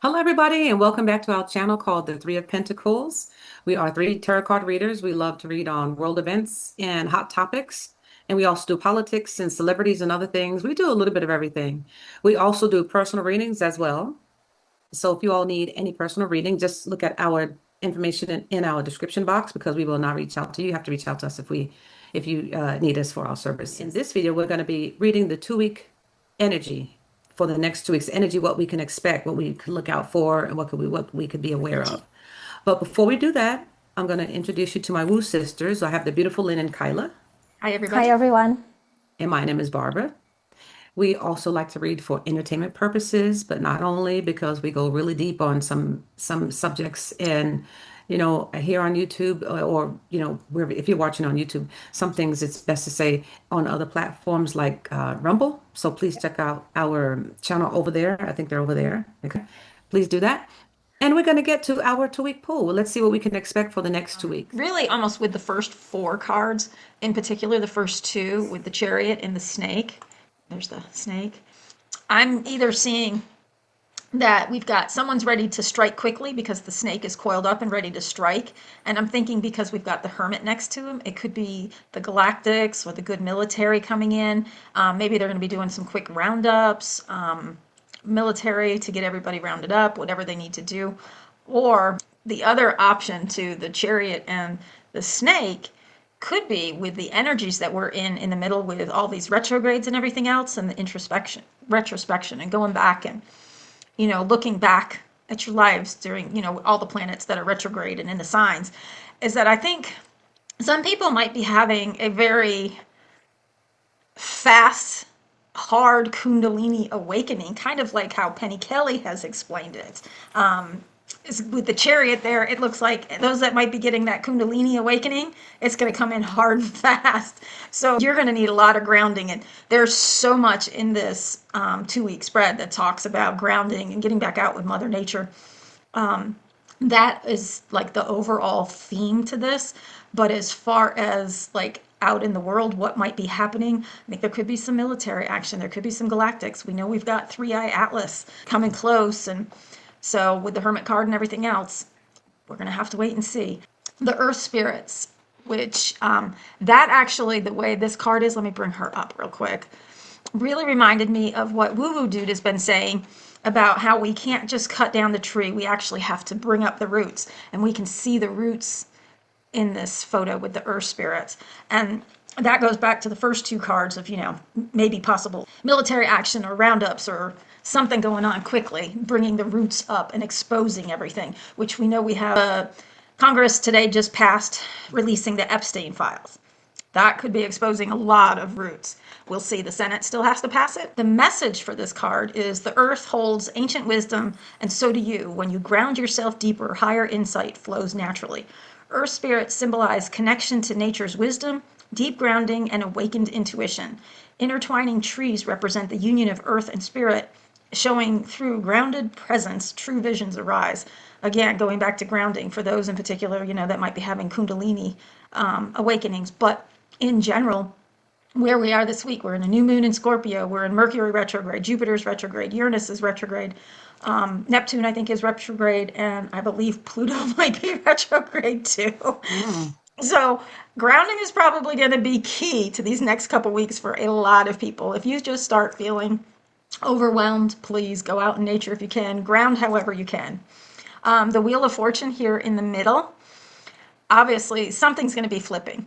Hello, everybody, and welcome back to our channel called The Three of Pentacles. We are three tarot card readers. We love to read on world events and hot topics, and we also do politics and celebrities and other things. We do a little bit of everything. We also do personal readings as well. So if you all need any personal reading, just look at our information in our description box because we will not reach out to you. You have to reach out to us if you need us for our service. In this video, we're going to be reading the 2 week energy for the next 2 weeks. Energy, what we can expect, what we could look out for, and what we could be aware of. But before we do that, I'm going to introduce you to my woo sisters. I have the beautiful Lynn and Kaila, Hi, Hi, everybody. everyone. and my name is Barbara. We also like to read for entertainment purposes, but not only because we go really deep on some subjects. And here on YouTube, or wherever, if you're watching on YouTube, some things it's best to say on other platforms like Rumble. So please check out our channel over there. I think they're over there. Okay, please do that. And we're going to get to our 2 week pool. Let's see what we can expect for the next 2 weeks. Really, almost with the first four cards, in particular, the first two with the chariot and the snake. There's the snake. I'm either seeing that we've got someone's ready to strike quickly because the snake is coiled up and ready to strike. And I'm thinking because we've got the hermit next to him, it could be the galactics or the good military coming in. Maybe they're going to be doing some quick roundups, military to get everybody rounded up, whatever they need to do. Or the other option to the chariot and the snake could be with the energies that we're in the middle with all these retrogrades and everything else, and the retrospection and going back and looking back at your lives during all the planets that are retrograde and in the signs, is that I think some people might be having a very fast, hard Kundalini awakening, kind of like how Penny Kelly has explained it. With the chariot there, it looks like those that might be getting that Kundalini awakening, it's going to come in hard and fast. So you're going to need a lot of grounding. And there's so much in this 2 week spread that talks about grounding and getting back out with Mother Nature. That is like the overall theme to this. But as far as like out in the world, what might be happening, I think there could be some military action. There could be some galactics. We know we've got Three-Eye Atlas coming close, and so with the Hermit card and everything else, we're going to have to wait and see. The Earth Spirits, which that actually, the way this card is, let me bring her up real quick, really reminded me of what Woo Woo Dude has been saying about how we can't just cut down the tree. We actually have to bring up the roots. And we can see the roots in this photo with the Earth Spirits. And that goes back to the first two cards of, maybe possible military action or roundups or something going on quickly, bringing the roots up and exposing everything, which we know we have. Congress today just passed releasing the Epstein files. That could be exposing a lot of roots. We'll see. The Senate still has to pass it. The message for this card is the earth holds ancient wisdom, and so do you. When you ground yourself deeper, higher insight flows naturally. Earth spirits symbolize connection to nature's wisdom, deep grounding, and awakened intuition. Intertwining trees represent the union of earth and spirit, showing through grounded presence, true visions arise. Again, going back to grounding for those in particular, that might be having Kundalini awakenings. But in general, where we are this week, we're in a new moon in Scorpio, we're in Mercury retrograde, Jupiter's retrograde, Uranus is retrograde, Neptune, I think, is retrograde, and I believe Pluto might be retrograde too. So grounding is probably going to be key to these next couple weeks for a lot of people. If you just start feeling overwhelmed, please go out in nature if you can. Ground however you can. The Wheel of Fortune here in the middle, obviously something's going to be flipping.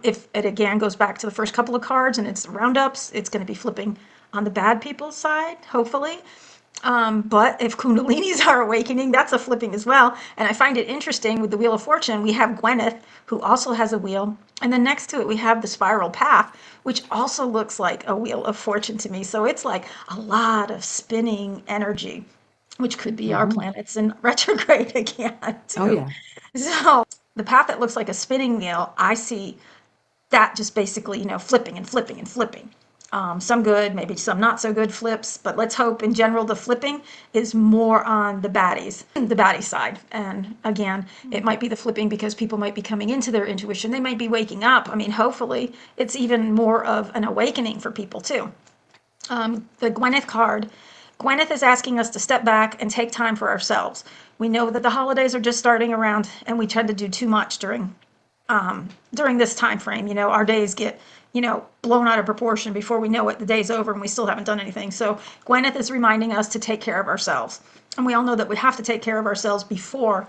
If it again goes back to the first couple of cards and it's roundups, it's going to be flipping on the bad people's side, hopefully. But if Kundalinis are awakening, that's a flipping as well. And I find it interesting with the Wheel of Fortune, we have Gwyneth, who also has a wheel. And then next to it, we have the Spiral Path, which also looks like a Wheel of Fortune to me. So it's like a lot of spinning energy, which could be our planets in retrograde again, too. Oh, yeah. So the path that looks like a spinning wheel, I see that just basically, flipping and flipping and flipping. Some good, maybe some not so good flips, but let's hope in general the flipping is more on the baddie side. And again, it might be the flipping because people might be coming into their intuition. They might be waking up. I mean, hopefully it's even more of an awakening for people too. The Gwyneth card Gwyneth is asking us to step back and take time for ourselves. We know that the holidays are just starting around, and we tend to do too much during this time frame. Our days get blown out of proportion before we know it. The day's over and we still haven't done anything. So Gwyneth is reminding us to take care of ourselves, and we all know that we have to take care of ourselves before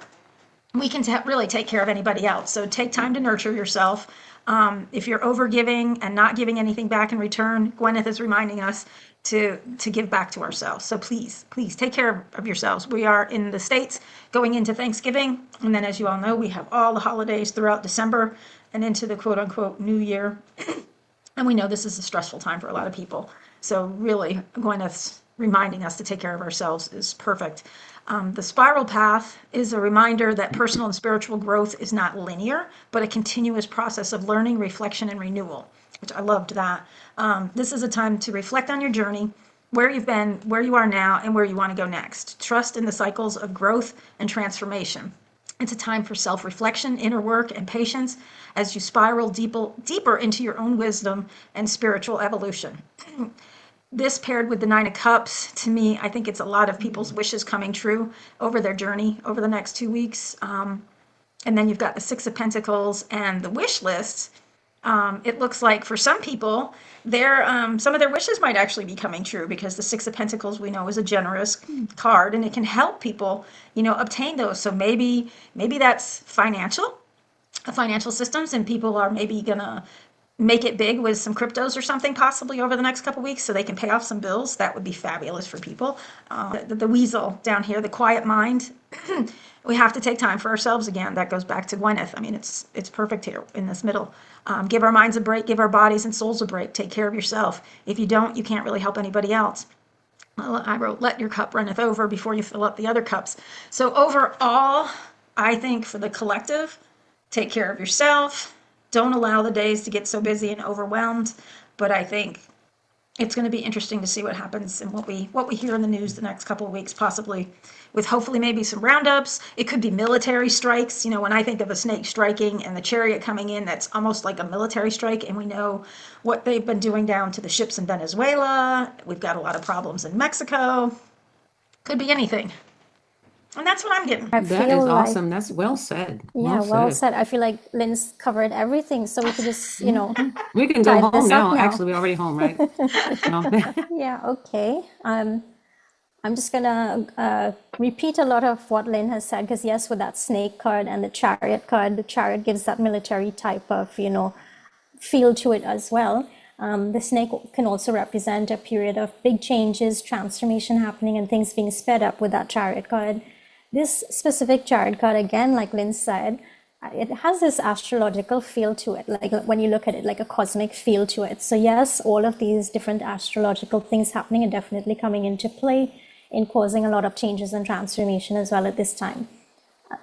we can really take care of anybody else. So take time to nurture yourself. If you're overgiving and not giving anything back in return, Gwyneth is reminding us to give back to ourselves. So please take care of yourselves. We are in the States going into Thanksgiving, and then, as you all know, we have all the holidays throughout December and into the quote unquote new year. And we know this is a stressful time for a lot of people. So really, Gwyneth's reminding us to take care of ourselves is perfect. The spiral path is a reminder that personal and spiritual growth is not linear, but a continuous process of learning, reflection, and renewal, which I loved that. This is a time to reflect on your journey, where you've been, where you are now, and where you want to go next. Trust in the cycles of growth and transformation. It's a time for self-reflection, inner work, and patience as you spiral deeper into your own wisdom and spiritual evolution. This paired with the Nine of Cups, to me, I think it's a lot of people's wishes coming true over their journey over the next 2 weeks. And then you've got the Six of Pentacles and the wish list. It looks like for some people, some of their wishes might actually be coming true, because the Six of Pentacles, we know, is a generous card, and it can help people, obtain those. So maybe that's financial systems, and people are maybe gonna make it big with some cryptos or something possibly over the next couple weeks, so they can pay off some bills. That would be fabulous for people. The weasel down here, the quiet mind. We have to take time for ourselves again. That goes back to Gwyneth. I mean, it's perfect here in this middle. Give our minds a break, give our bodies and souls a break. Take care of yourself. If you don't, you can't really help anybody else. I wrote, let your cup runneth over before you fill up the other cups. So overall, I think for the collective, take care of yourself. Don't allow the days to get so busy and overwhelmed. But I think it's going to be interesting to see what happens and what we hear in the news the next couple of weeks, possibly with hopefully maybe some roundups. It could be military strikes. When I think of a snake striking and the chariot coming in, that's almost like a military strike. And we know what they've been doing down to the ships in Venezuela. We've got a lot of problems in Mexico. Could be anything. And that's what I'm getting. That is awesome. That's well said. Yeah, well said. I feel like Lynn's covered everything, so we could just, we can go home now. Actually, we're already home, right? Yeah, okay. I'm just gonna repeat a lot of what Lynn has said, because yes, with that snake card and the chariot gives that military type of, feel to it as well. The snake can also represent a period of big changes, transformation happening, and things being sped up with that chariot card. This specific chariot card, again, like Lynn said, it has this astrological feel to it, like when you look at it, like a cosmic feel to it. So yes, all of these different astrological things happening are definitely coming into play in causing a lot of changes and transformation as well at this time.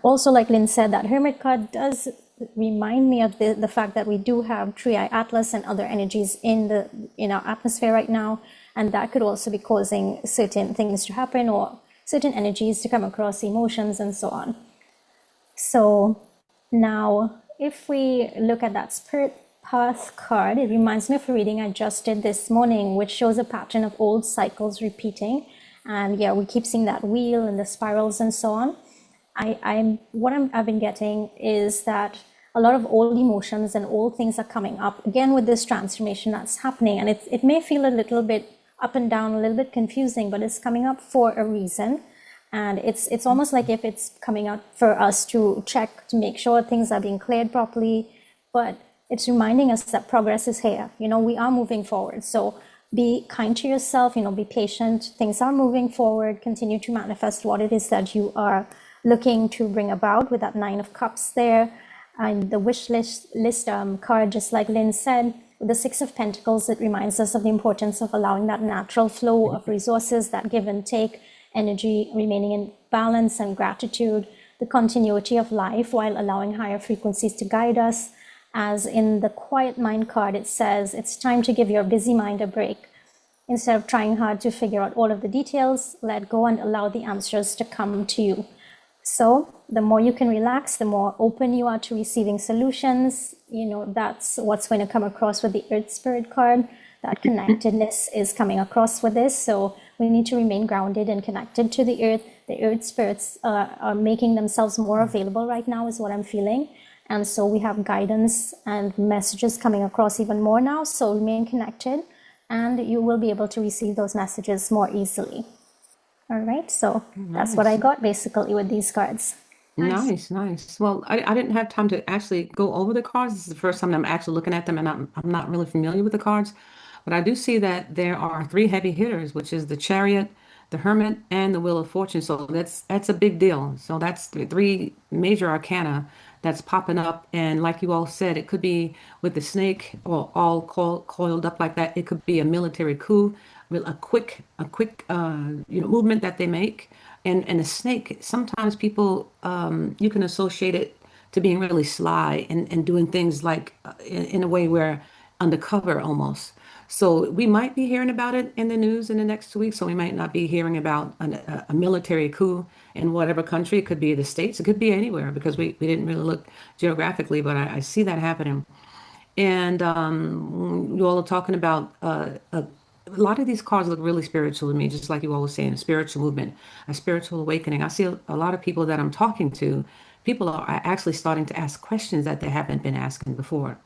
Also, like Lynn said, that Hermit card does remind me of the fact that we do have Three-Eye Atlas and other energies in our atmosphere right now, and that could also be causing certain things to happen or certain energies to come across, emotions and so on. So now, if we look at that Spirit Path card, it reminds me of a reading I just did this morning, which shows a pattern of old cycles repeating. And yeah, we keep seeing that wheel and the spirals and so on. I've been getting is that a lot of old emotions and old things are coming up again with this transformation that's happening. And it may feel a little bit up and down, a little bit confusing, but it's coming up for a reason. And it's almost like if it's coming out for us to check to make sure things are being cleared properly, but it's reminding us that progress is here. We are moving forward. So be kind to yourself, be patient. Things are moving forward. Continue to manifest what it is that you are looking to bring about with that Nine of Cups there. And the wish list card, just like Lynn said, with the Six of Pentacles, it reminds us of the importance of allowing that natural flow of resources, that give and take, energy remaining in balance and gratitude, the continuity of life while allowing higher frequencies to guide us. As in the Quiet Mind card, it says it's time to give your busy mind a break. Instead of trying hard to figure out all of the details, let go and allow the answers to come to you. So the more you can relax, the more open you are to receiving solutions. That's what's going to come across with the Earth Spirit card. that connectedness is coming across with this. So we need to remain grounded and connected to the earth. The earth spirits are making themselves more available right now, is what I'm feeling. And so we have guidance and messages coming across even more now. So remain connected and you will be able to receive those messages more easily. All right. So that's what I got basically with these cards. Nice, nice. Well, I didn't have time to actually go over the cards. This is the first time that I'm actually looking at them, and I'm not really familiar with the cards. But I do see that there are three heavy hitters, which is the Chariot, the Hermit, and the Wheel of Fortune. So that's a big deal. So that's the three major arcana that's popping up. And like you all said, it could be with the snake or all coiled up like that. It could be a military coup, a quick movement that they make. And a snake, sometimes people you can associate it to being really sly and doing things like in a way where undercover almost. So we might be hearing about it in the news in the next 2 weeks. So we might not be hearing about a military coup in whatever country. It could be the States. It could be anywhere because we didn't really look geographically, but I see that happening. And you all are talking about a lot of these cards look really spiritual to me, just like you all were saying, a spiritual movement, a spiritual awakening. I see a lot of people that I'm talking to, people are actually starting to ask questions that they haven't been asking before.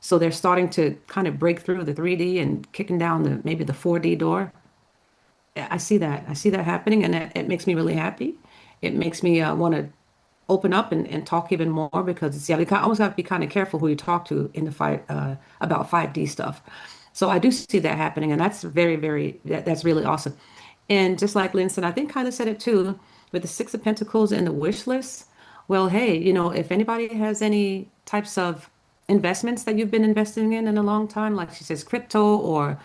So they're starting to kind of break through the 3D and kicking down maybe the 4D door. I see that. I see that happening, and it makes me really happy. It makes me want to open up and talk even more because you always have to be kind of careful who you talk to in the fight about 5D stuff. So I do see that happening, and that's that's really awesome. And just like Lynn said, I think Kyla said it too, with the Six of Pentacles and the wish list. Well, hey, if anybody has any types of investments that you've been investing in a long time, like she says, crypto or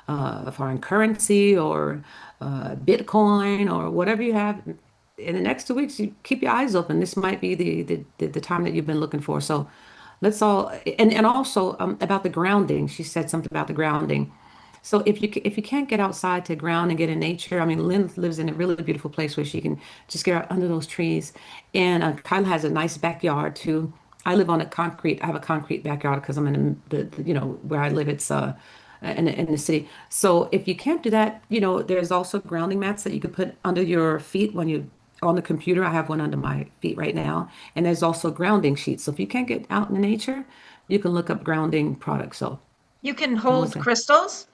foreign currency or Bitcoin or whatever you have, in the next 2 weeks, you keep your eyes open. This might be the time that you've been looking for. So let's all and also about the grounding. She said something about the grounding. So if you can't get outside to ground and get in nature, I mean, Lynn lives in a really beautiful place where she can just get out under those trees. And Kyla has a nice backyard too. I live on a concrete. I have a concrete backyard because I'm in where I live. It's in the city. So if you can't do that, there's also grounding mats that you can put under your feet when you on the computer. I have one under my feet right now, and there's also grounding sheets. So if you can't get out in nature, you can look up grounding products. So You can I would hold say, crystals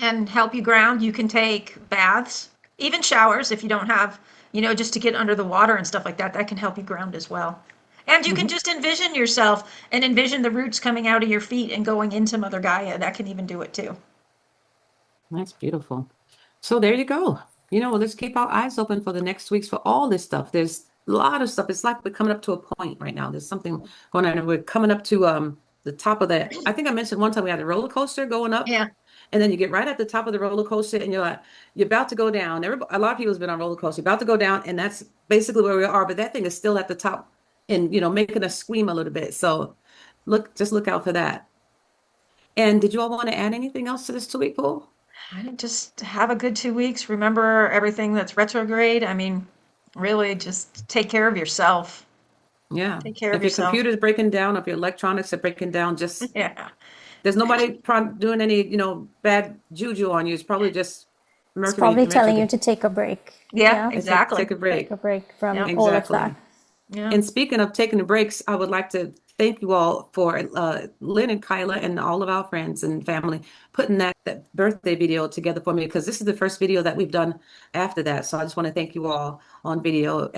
and help you ground. You can take baths, even showers if you don't have, just to get under the water and stuff like that. That can help you ground as well. And you can just envision yourself and envision the roots coming out of your feet and going into Mother Gaia. That can even do it too. that's beautiful. So there you go. Let's keep our eyes open for the next weeks for all this stuff. There's a lot of stuff. It's like we're coming up to a point right now. There's something going on, and we're coming up to the top of that. I think I mentioned one time we had a roller coaster going up, Yeah. and then you get right at the top of the roller coaster, and you're about to go down. A lot of people's been on roller coaster, about to go down, and that's basically where we are. But that thing is still at the top, and making us scream a little bit. So just look out for that. And did you all want to add anything else to this 2 week poll? I just have a good 2 weeks. Remember everything that's retrograde. I mean, really just take care of yourself. Yeah. Take care of If your yourself. computer's breaking down, if your electronics are breaking down, just Yeah. there's nobody doing any, bad juju on you. It's probably just It's Mercury probably telling you retrograde. to take a break. Yeah, Take exactly. a break. Take a break from Yeah. all of that. Exactly. Yeah. And speaking of taking the breaks, I would like to thank you all for Lynn and Kyla and all of our friends and family putting that birthday video together for me because this is the first video that we've done after that. So I just want to thank you all on video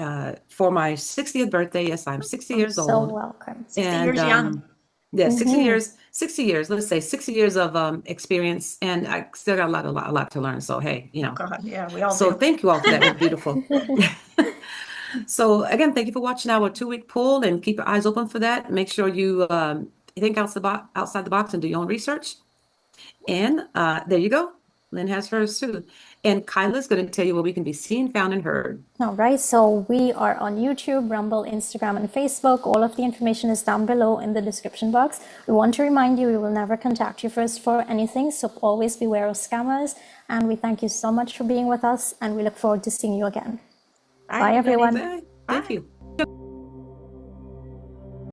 for my 60th birthday. Yes, I'm 60 You're years so old. welcome. 60 And years young. yeah, 60 years, 60 years, let's say 60 years of experience. And I still got a lot to learn. So, hey, Oh, God. Yeah, we all so do. thank you all for that. It was beautiful. So again, thank you for watching our 2 week poll and keep your eyes open for that. Make sure you think outside the box and do your own research. And there you go. Lynn has hers too. And Kyla's going to tell you where we can be seen, found, and heard. All right, so we are on YouTube, Rumble, Instagram, and Facebook. All of the information is down below in the description box. We want to remind you we will never contact you first for anything, so always beware of scammers. And we thank you so much for being with us, and we look forward to seeing you again. Bye, everyone. Bye. Thank you.